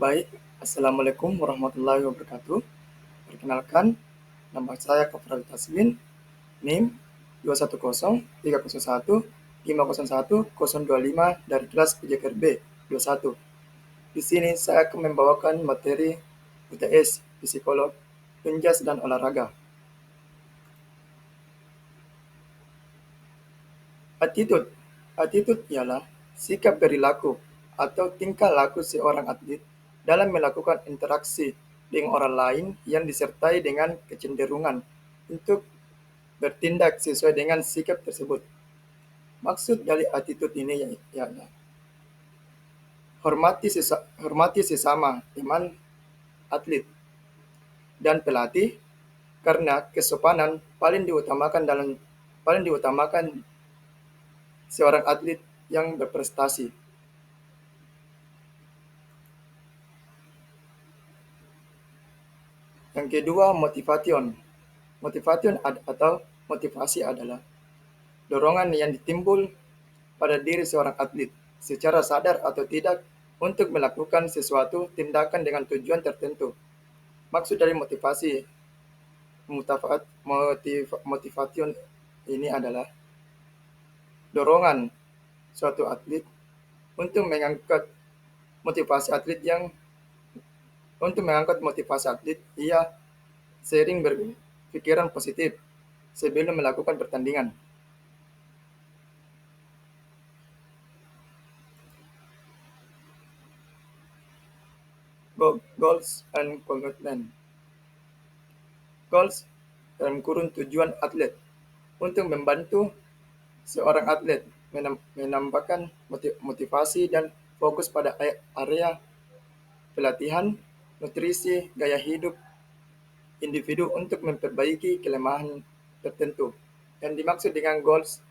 Baik, Assalamualaikum warahmatullahi wabarakatuh. Perkenalkan, nama saya Kofral Tasmin, NIM 2103015010025 dari kelas PJKR B 21. Di sini saya akan membawakan materi UTS, psikolog, penjas dan olahraga. Attitude. Attitude ialah sikap perilaku atau tingkah laku seorang atlet dalam melakukan interaksi dengan orang lain yang disertai dengan kecenderungan untuk bertindak sesuai dengan sikap tersebut. Maksud dari attitude ini ialah hormati sesama teman atlet dan pelatih karena kesopanan paling diutamakan seorang atlet yang berprestasi. Yang kedua, motivation. Motivation atau motivasi adalah dorongan yang ditimbul pada diri seorang atlet secara sadar atau tidak untuk melakukan sesuatu tindakan dengan tujuan tertentu. Maksud dari motivation ini adalah dorongan suatu atlet untuk mengangkat motivasi atlet yang ia sering berpikiran positif sebelum melakukan pertandingan. Goals and commitment. Goals dalam kurun tujuan atlet untuk membantu seorang atlet menambahkan motivasi dan fokus pada area pelatihan, nutrisi, gaya hidup individu untuk memperbaiki kelemahan tertentu. Yang dimaksud dengan goals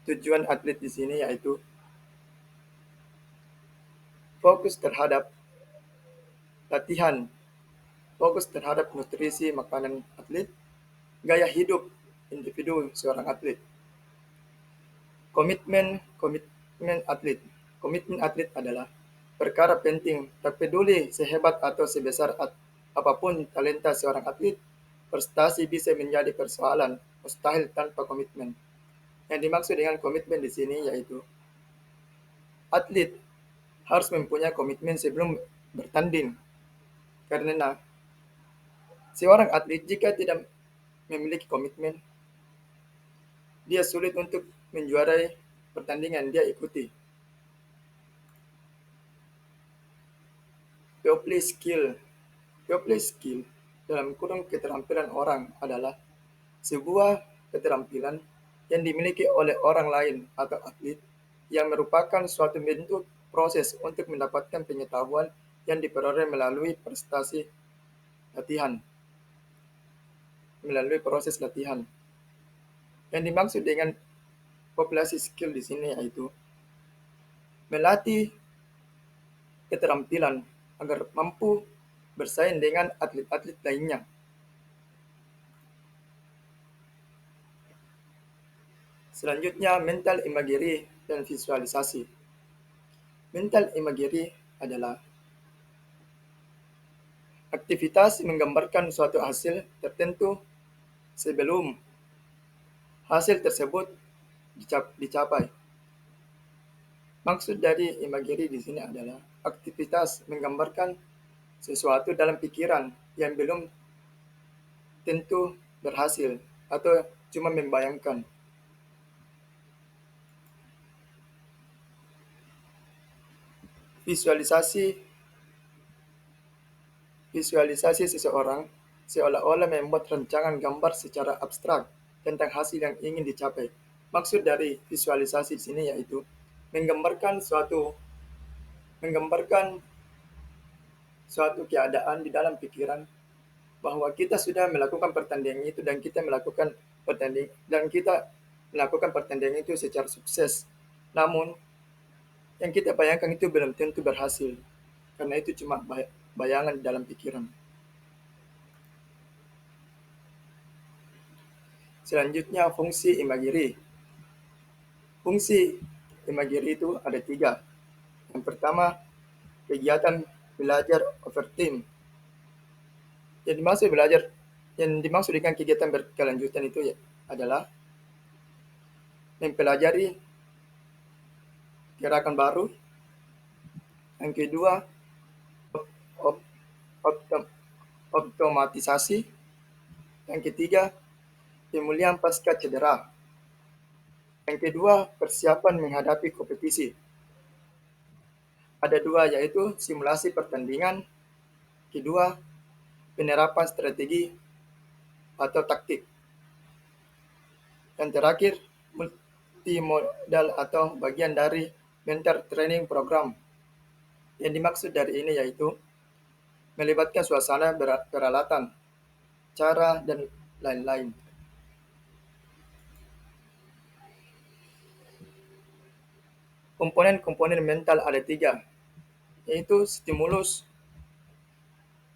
tujuan atlet di sini yaitu fokus terhadap latihan, fokus terhadap nutrisi makanan atlet, gaya hidup individu seorang atlet. Komitmen atlet. Komitmen atlet adalah perkara penting, tak peduli sehebat atau sebesar apapun talenta seorang atlet, prestasi bisa menjadi persoalan mustahil tanpa komitmen. Yang dimaksud dengan komitmen di sini yaitu atlet harus mempunyai komitmen sebelum bertanding. Karena seorang atlet jika tidak memiliki komitmen, dia sulit untuk menjuarai pertandingan dia ikuti. People skill. People skill dalam kurung keterampilan orang adalah sebuah keterampilan yang dimiliki oleh orang lain atau atlet yang merupakan suatu bentuk proses untuk mendapatkan pengetahuan yang diperoleh melalui proses latihan. Yang dimaksud dengan populasi skill di sini yaitu melatih keterampilan agar mampu bersaing dengan atlet-atlet lainnya. Selanjutnya, mental imagery dan visualisasi. Mental imagery adalah aktivitas menggambarkan suatu hasil tertentu sebelum hasil tersebut dicapai. Maksud dari imagery di sini adalah aktivitas menggambarkan sesuatu dalam pikiran yang belum tentu berhasil atau cuma membayangkan. Visualisasi seseorang seolah-olah membuat rancangan gambar secara abstrak tentang hasil yang ingin dicapai. Maksud dari visualisasi di sini yaitu menggambarkan suatu keadaan di dalam pikiran bahwa kita sudah melakukan pertandingan itu dan kita melakukan pertandingan itu secara sukses. Namun yang kita bayangkan itu belum tentu berhasil karena itu cuma bayangan dalam pikiran. Selanjutnya, fungsi imagery. Fungsi imagery itu ada 3. Yang pertama, kegiatan belajar overtime. Yang dimaksud belajar, yang dimaksud dengan kegiatan berkelanjutan itu ya adalah mempelajari gerakan baru. Yang kedua, op- optim- otomatisasi. Yang ketiga, pemulihan pasca cedera. Yang kedua, persiapan menghadapi kompetisi. Ada dua, yaitu simulasi pertandingan. Kedua, penerapan strategi atau taktik. Yang terakhir, multimodal atau bagian dari mentor training program. Yang dimaksud dari ini yaitu melibatkan suasana peralatan, cara, dan lain-lain. Komponen-komponen mental ada tiga, yaitu stimulus,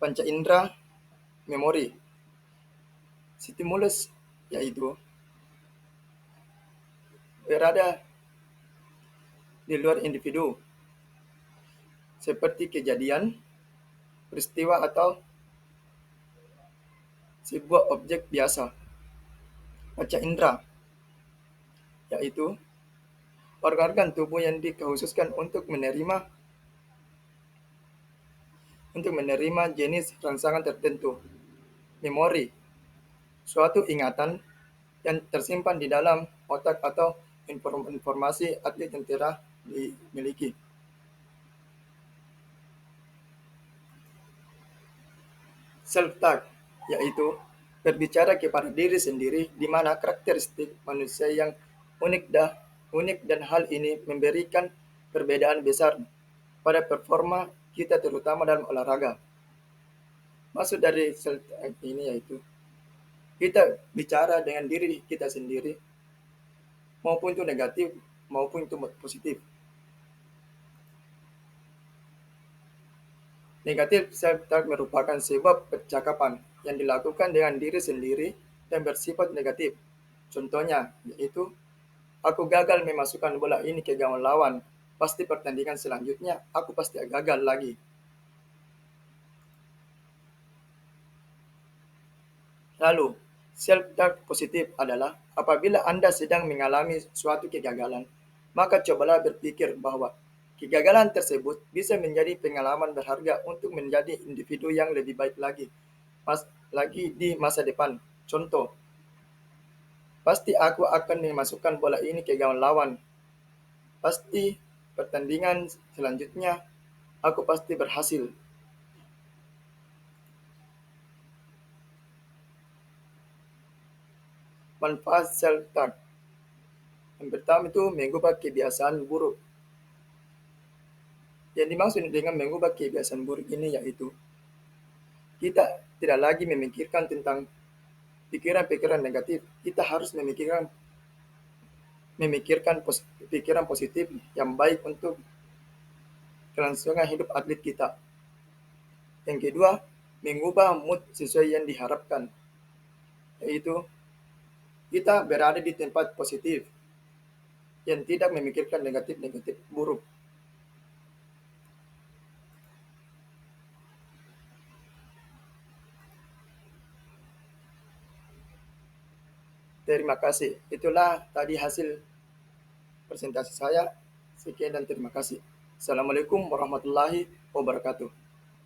panca indera, memori. Stimulus yaitu berada di luar individu, seperti kejadian, peristiwa, atau sebuah objek biasa. Panca indera yaitu organ tubuh yang dikhususkan untuk menerima jenis rangsangan tertentu. Memori, suatu ingatan yang tersimpan di dalam otak atau informasi atlet yang telah dimiliki. Self-talk, yaitu berbicara kepada diri sendiri di mana karakteristik manusia yang unik dan hal ini memberikan perbedaan besar pada performa kita terutama dalam olahraga. Maksud dari self-talk ini yaitu kita bicara dengan diri kita sendiri maupun itu negatif maupun itu positif. Negatif self-talk merupakan sebuah percakapan yang dilakukan dengan diri sendiri dan bersifat negatif. Contohnya yaitu, aku gagal memasukkan bola ini ke gawang lawan. Pasti pertandingan selanjutnya aku pasti gagal lagi. Lalu, self-talk positif adalah apabila Anda sedang mengalami suatu kegagalan, maka cobalah berpikir bahwa kegagalan tersebut bisa menjadi pengalaman berharga untuk menjadi individu yang lebih baik lagi di masa depan. Contoh, pasti aku akan memasukkan bola ini ke gawang lawan. Pasti pertandingan selanjutnya aku pasti berhasil. Manfaat self-talk. Yang pertama itu mengubah kebiasaan buruk. Yang dimaksud dengan mengubah kebiasaan buruk ini yaitu kita tidak lagi memikirkan tentang pikiran-pikiran negatif. Kita harus memikirkan pikiran positif yang baik untuk kelangsungan hidup atlet kita. Yang kedua, mengubah mood sesuai yang diharapkan, yaitu kita berada di tempat positif yang tidak memikirkan negatif-negatif buruk. Terima kasih. Itulah tadi hasil presentasi saya. Sekian dan terima kasih. Assalamualaikum warahmatullahi wabarakatuh.